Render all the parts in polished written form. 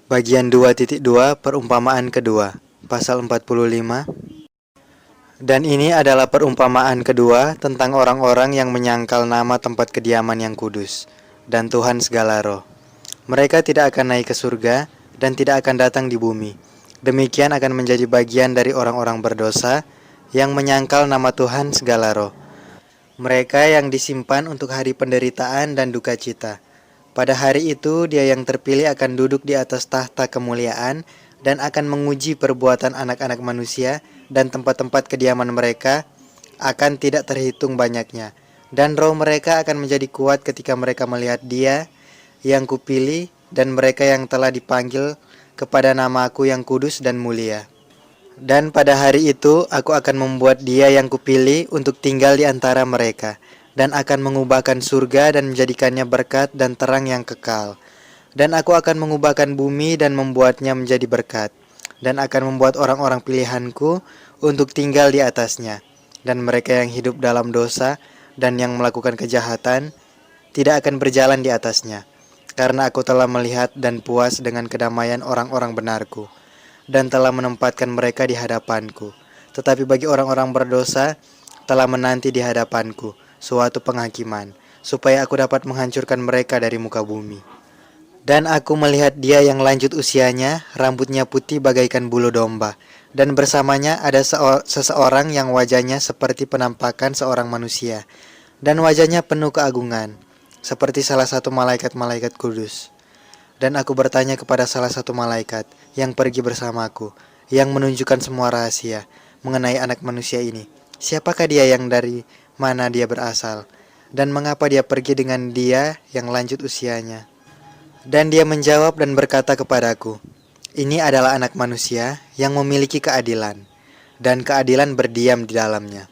Bagian 2.2 perumpamaan kedua, pasal 45. Dan ini adalah perumpamaan kedua tentang orang-orang yang menyangkal nama tempat kediaman yang kudus, dan Tuhan segala roh. Mereka tidak akan naik ke surga, dan tidak akan datang di bumi. Demikian akan menjadi bagian dari orang-orang berdosa, yang menyangkal nama Tuhan segala roh. Mereka yang disimpan untuk hari penderitaan dan duka cita. Pada hari itu dia yang terpilih akan duduk di atas tahta kemuliaan dan akan menguji perbuatan anak-anak manusia, dan tempat-tempat kediaman mereka akan tidak terhitung banyaknya. Dan roh mereka akan menjadi kuat ketika mereka melihat dia yang kupilih dan mereka yang telah dipanggil kepada nama-Aku yang kudus dan mulia. Dan pada hari itu aku akan membuat dia yang kupilih untuk tinggal di antara mereka, dan akan mengubahkan surga dan menjadikannya berkat dan terang yang kekal. Dan aku akan mengubahkan bumi dan membuatnya menjadi berkat, dan akan membuat orang-orang pilihanku untuk tinggal di atasnya. Dan mereka yang hidup dalam dosa dan yang melakukan kejahatan tidak akan berjalan di atasnya, karena aku telah melihat dan puas dengan kedamaian orang-orang benarku, dan telah menempatkan mereka di hadapanku. Tetapi bagi orang-orang berdosa telah menanti di hadapanku suatu penghakiman, supaya aku dapat menghancurkan mereka dari muka bumi. Dan aku melihat dia yang lanjut usianya, rambutnya putih bagaikan bulu domba, dan bersamanya ada seseorang yang wajahnya seperti penampakan seorang manusia, dan wajahnya penuh keagungan, seperti salah satu malaikat-malaikat kudus. Dan aku bertanya kepada salah satu malaikat yang pergi bersamaku, yang menunjukkan semua rahasia mengenai anak manusia ini. Siapakah dia, yang dari mana dia berasal, dan mengapa dia pergi dengan dia yang lanjut usianya? Dan dia menjawab dan berkata kepadaku, ini adalah anak manusia yang memiliki keadilan, dan keadilan berdiam di dalamnya.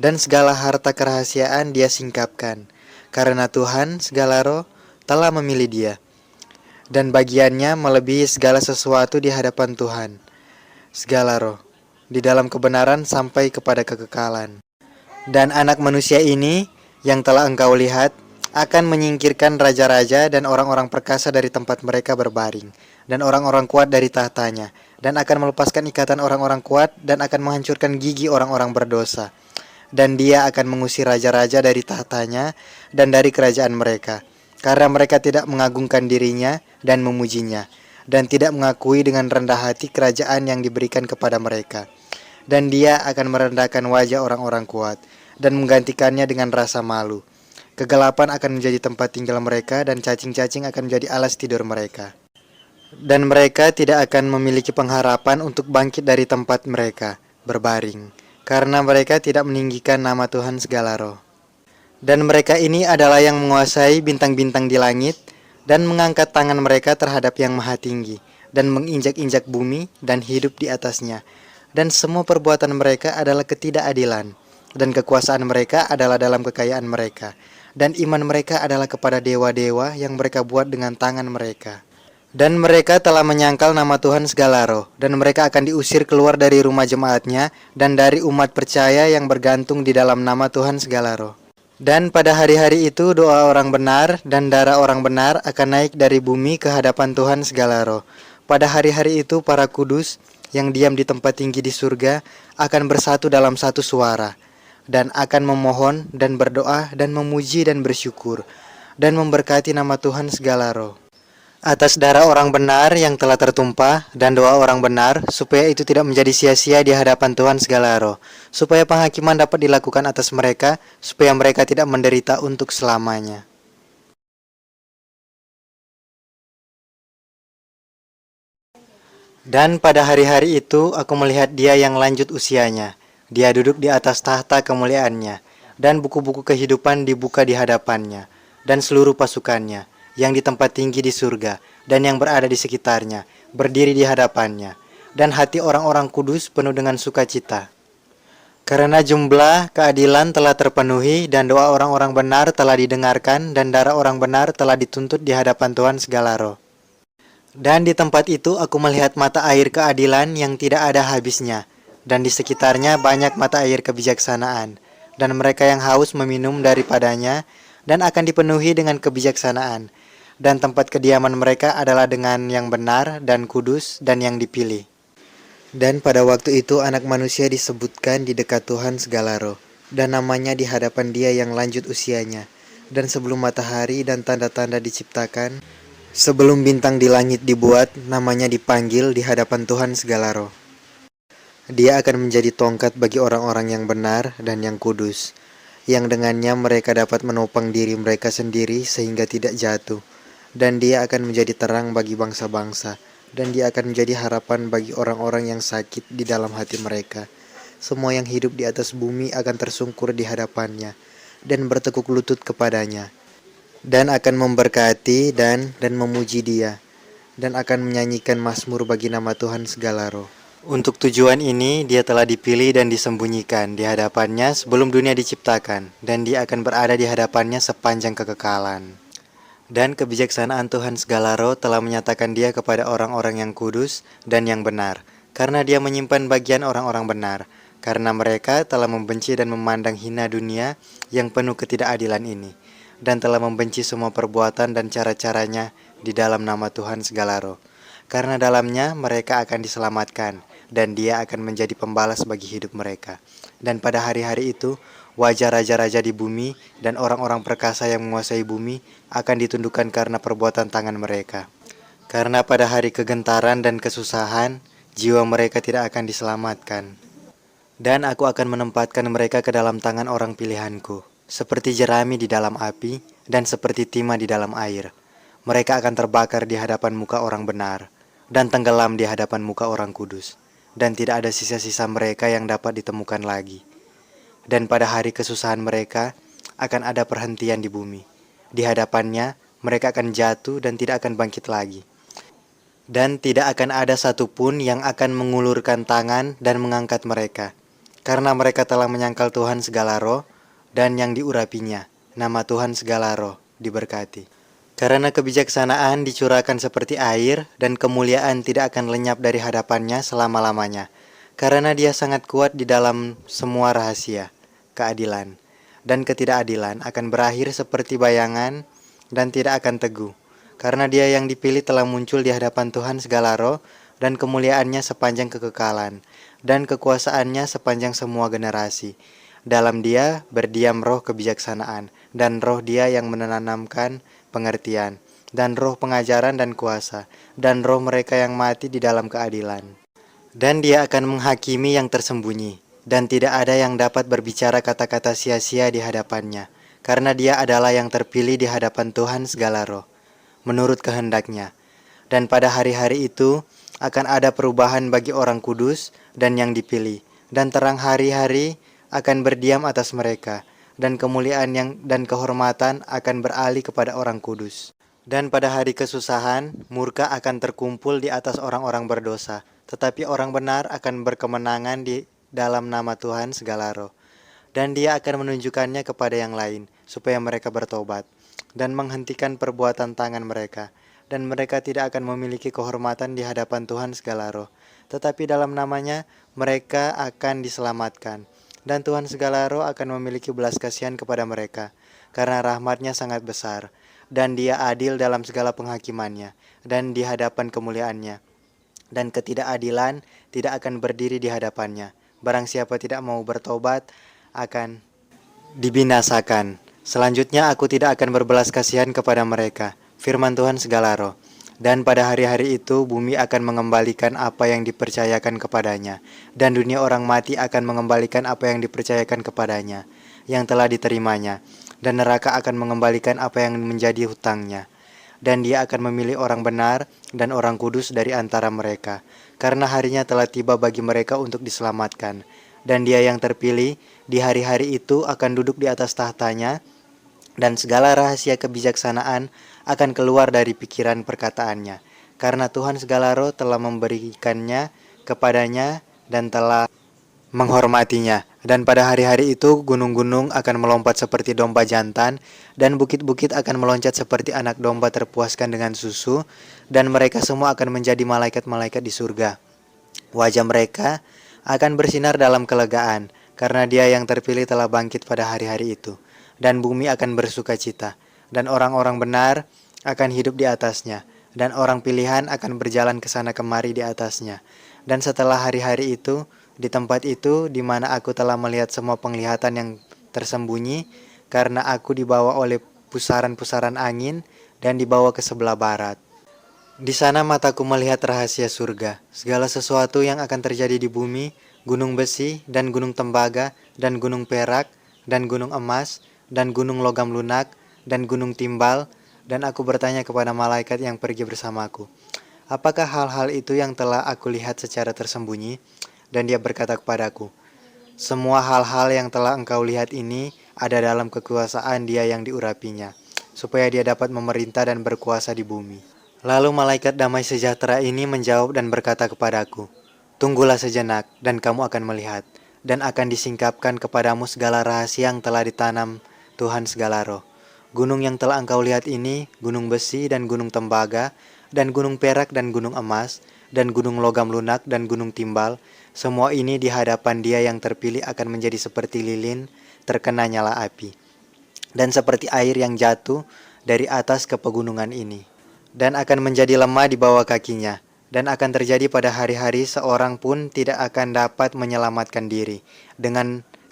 Dan segala harta kerahasiaan dia singkapkan, karena Tuhan segala roh telah memilih dia, dan bagiannya melebihi segala sesuatu di hadapan Tuhan segala roh, di dalam kebenaran sampai kepada kekekalan. Dan anak manusia ini yang telah engkau lihat akan menyingkirkan raja-raja dan orang-orang perkasa dari tempat mereka berbaring, dan orang-orang kuat dari tahtanya, dan akan melepaskan ikatan orang-orang kuat, dan akan menghancurkan gigi orang-orang berdosa. Dan dia akan mengusir raja-raja dari tahtanya dan dari kerajaan mereka, karena mereka tidak mengagungkan dirinya dan memujinya, dan tidak mengakui dengan rendah hati kerajaan yang diberikan kepada mereka. Dan dia akan merendahkan wajah orang-orang kuat, dan menggantikannya dengan rasa malu. Kegelapan akan menjadi tempat tinggal mereka, dan cacing-cacing akan menjadi alas tidur mereka. Dan mereka tidak akan memiliki pengharapan untuk bangkit dari tempat mereka berbaring, karena mereka tidak meninggikan nama Tuhan segala roh. Dan mereka ini adalah yang menguasai bintang-bintang di langit, dan mengangkat tangan mereka terhadap yang maha tinggi, dan menginjak-injak bumi, dan hidup di atasnya. Dan semua perbuatan mereka adalah ketidakadilan, dan kekuasaan mereka adalah dalam kekayaan mereka, dan iman mereka adalah kepada dewa-dewa yang mereka buat dengan tangan mereka. Dan mereka telah menyangkal nama Tuhan segala roh, dan mereka akan diusir keluar dari rumah jemaatnya, dan dari umat percaya yang bergantung di dalam nama Tuhan segala roh. Dan pada hari-hari itu doa orang benar dan darah orang benar akan naik dari bumi ke hadapan Tuhan segala roh. Pada hari-hari itu para kudus yang diam di tempat tinggi di surga akan bersatu dalam satu suara, dan akan memohon dan berdoa dan memuji dan bersyukur, dan memberkati nama Tuhan segala roh atas darah orang benar yang telah tertumpah, dan doa orang benar, supaya itu tidak menjadi sia-sia di hadapan Tuhan segala roh, supaya penghakiman dapat dilakukan atas mereka, supaya mereka tidak menderita untuk selamanya. Dan pada hari-hari itu aku melihat dia yang lanjut usianya. Dia duduk di atas tahta kemuliaannya, dan buku-buku kehidupan dibuka di hadapannya, dan seluruh pasukannya yang di tempat tinggi di surga dan yang berada di sekitarnya berdiri di hadapannya, dan hati orang-orang kudus penuh dengan sukacita, karena jumlah keadilan telah terpenuhi, dan doa orang-orang benar telah didengarkan, dan darah orang benar telah dituntut di hadapan Tuhan segala roh. Dan di tempat itu aku melihat mata air keadilan yang tidak ada habisnya, dan di sekitarnya banyak mata air kebijaksanaan, dan mereka yang haus meminum daripadanya, dan akan dipenuhi dengan kebijaksanaan. dan tempat kediaman mereka adalah dengan yang benar dan kudus dan yang dipilih. Dan pada waktu itu anak manusia disebutkan di dekat Tuhan segala roh, dan namanya di hadapan Dia yang lanjut usianya. Dan sebelum matahari dan tanda-tanda diciptakan, sebelum bintang di langit dibuat, namanya dipanggil di hadapan Tuhan segala roh. Dia akan menjadi tongkat bagi orang-orang yang benar dan yang kudus, yang dengannya mereka dapat menopang diri mereka sendiri sehingga tidak jatuh. Dan dia akan menjadi terang bagi bangsa-bangsa, dan dia akan menjadi harapan bagi orang-orang yang sakit di dalam hati mereka. Semua yang hidup di atas bumi akan tersungkur di hadapannya, dan bertekuk lutut kepadanya, dan akan memberkati dan memuji dia, dan akan menyanyikan mazmur bagi nama Tuhan segala roh. Untuk tujuan ini, dia telah dipilih dan disembunyikan di hadapannya sebelum dunia diciptakan, dan dia akan berada di hadapannya sepanjang kekekalan. Dan kebijaksanaan Tuhan segala roh telah menyatakan dia kepada orang-orang yang kudus dan yang benar, karena dia menyimpan bagian orang-orang benar, karena mereka telah membenci dan memandang hina dunia yang penuh ketidakadilan ini, dan telah membenci semua perbuatan dan cara-caranya di dalam nama Tuhan segala roh. Karena dalamnya mereka akan diselamatkan, dan dia akan menjadi pembalas bagi hidup mereka. Dan pada hari-hari itu, wajah raja-raja di bumi dan orang-orang perkasa yang menguasai bumi akan ditundukkan karena perbuatan tangan mereka. Karena pada hari kegentaran dan kesusahan, jiwa mereka tidak akan diselamatkan. Dan aku akan menempatkan mereka ke dalam tangan orang pilihanku, seperti jerami di dalam api dan seperti timah di dalam air. Mereka akan terbakar di hadapan muka orang benar, dan tenggelam di hadapan muka orang kudus, dan tidak ada sisa-sisa mereka yang dapat ditemukan lagi. Dan pada hari kesusahan mereka akan ada perhentian di bumi. Di hadapannya mereka akan jatuh dan tidak akan bangkit lagi. Dan tidak akan ada satupun yang akan mengulurkan tangan dan mengangkat mereka, karena mereka telah menyangkal Tuhan segala roh dan yang diurapinya. Nama Tuhan segala roh diberkati. Karena kebijaksanaan dicurahkan seperti air, dan kemuliaan tidak akan lenyap dari hadapannya selama-lamanya. Karena dia sangat kuat di dalam semua rahasia, keadilan, dan ketidakadilan akan berakhir seperti bayangan dan tidak akan teguh. Karena dia yang dipilih telah muncul di hadapan Tuhan segala roh, dan kemuliaannya sepanjang kekekalan, dan kekuasaannya sepanjang semua generasi. Dalam dia berdiam roh kebijaksanaan, dan roh dia yang menanamkan pengertian, dan roh pengajaran dan kuasa, dan roh mereka yang mati di dalam keadilan. Dan dia akan menghakimi yang tersembunyi, dan tidak ada yang dapat berbicara kata-kata sia-sia di hadapannya, karena dia adalah yang terpilih di hadapan Tuhan segala roh, menurut kehendaknya. Dan pada hari-hari itu akan ada perubahan bagi orang kudus dan yang dipilih, dan terang hari-hari akan berdiam atas mereka, dan kemuliaan dan kehormatan akan beralih kepada orang kudus. Dan pada hari kesusahan, murka akan terkumpul di atas orang-orang berdosa, tetapi orang benar akan berkemenangan di dalam nama Tuhan segala roh. Dan dia akan menunjukkannya kepada yang lain, supaya mereka bertobat, dan menghentikan perbuatan tangan mereka. Dan mereka tidak akan memiliki kehormatan di hadapan Tuhan segala roh, tetapi dalam namanya mereka akan diselamatkan. Dan Tuhan segala roh akan memiliki belas kasihan kepada mereka, karena rahmatnya sangat besar, dan dia adil dalam segala penghakimannya, dan di hadapan kemuliaannya. Dan ketidakadilan tidak akan berdiri di hadapannya. Barang siapa tidak mau bertobat akan dibinasakan. Selanjutnya aku tidak akan berbelas kasihan kepada mereka, firman Tuhan segala roh. Dan pada hari-hari itu bumi akan mengembalikan apa yang dipercayakan kepadanya, dan dunia orang mati akan mengembalikan apa yang dipercayakan kepadanya, yang telah diterimanya, dan neraka akan mengembalikan apa yang menjadi hutangnya. Dan dia akan memilih orang benar dan orang kudus dari antara mereka, karena harinya telah tiba bagi mereka untuk diselamatkan. Dan dia yang terpilih di hari-hari itu akan duduk di atas tahtanya, dan segala rahasia kebijaksanaan akan keluar dari pikiran perkataannya, karena Tuhan segala roh telah memberikannya kepadanya dan telah menghormatinya. Dan pada hari-hari itu gunung-gunung akan melompat seperti domba jantan, dan bukit-bukit akan meloncat seperti anak domba terpuaskan dengan susu, dan mereka semua akan menjadi malaikat-malaikat di surga. Wajah mereka akan bersinar dalam kelegaan, karena dia yang terpilih telah bangkit pada hari-hari itu. Dan bumi akan bersuka cita, dan orang-orang benar akan hidup di atasnya, dan orang pilihan akan berjalan ke sana kemari di atasnya. Dan setelah hari-hari itu, di tempat itu di mana aku telah melihat semua penglihatan yang tersembunyi, karena aku dibawa oleh pusaran-pusaran angin dan dibawa ke sebelah barat. Di sana mataku melihat rahasia surga, segala sesuatu yang akan terjadi di bumi, gunung besi, dan gunung tembaga, dan gunung perak, dan gunung emas, dan gunung logam lunak, dan gunung timbal, dan aku bertanya kepada malaikat yang pergi bersamaku, apakah hal-hal itu yang telah aku lihat secara tersembunyi? Dan dia berkata kepadaku, semua hal-hal yang telah engkau lihat ini ada dalam kekuasaan dia yang diurapinya, supaya dia dapat memerintah dan berkuasa di bumi. Lalu malaikat damai sejahtera ini menjawab dan berkata kepadaku, tunggulah sejenak dan kamu akan melihat, dan akan disingkapkan kepadamu segala rahasia yang telah ditanam Tuhan segala roh. Gunung yang telah engkau lihat ini, gunung besi dan gunung tembaga, dan gunung perak dan gunung emas, dan gunung logam lunak dan gunung timbal, semua ini di hadapan dia yang terpilih akan menjadi seperti lilin terkena nyala api, dan seperti air yang jatuh dari atas ke pegunungan ini, dan akan menjadi lemah di bawah kakinya, dan akan terjadi pada hari-hari seorang pun tidak akan dapat menyelamatkan diri,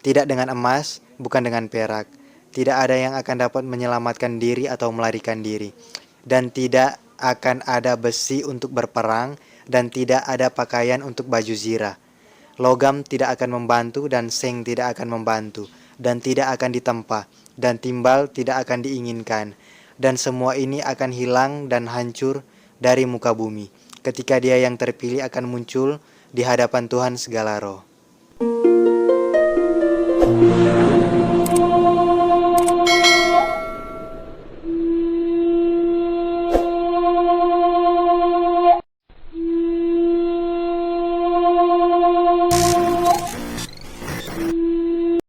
tidak dengan emas, bukan dengan perak, tidak ada yang akan dapat menyelamatkan diri atau melarikan diri, dan tidak akan ada besi untuk berperang, dan tidak ada pakaian untuk baju zirah. Logam tidak akan membantu dan seng tidak akan membantu, dan tidak akan ditempa, dan timbal tidak akan diinginkan. Dan semua ini akan hilang dan hancur dari muka bumi, ketika dia yang terpilih akan muncul di hadapan Tuhan segala roh.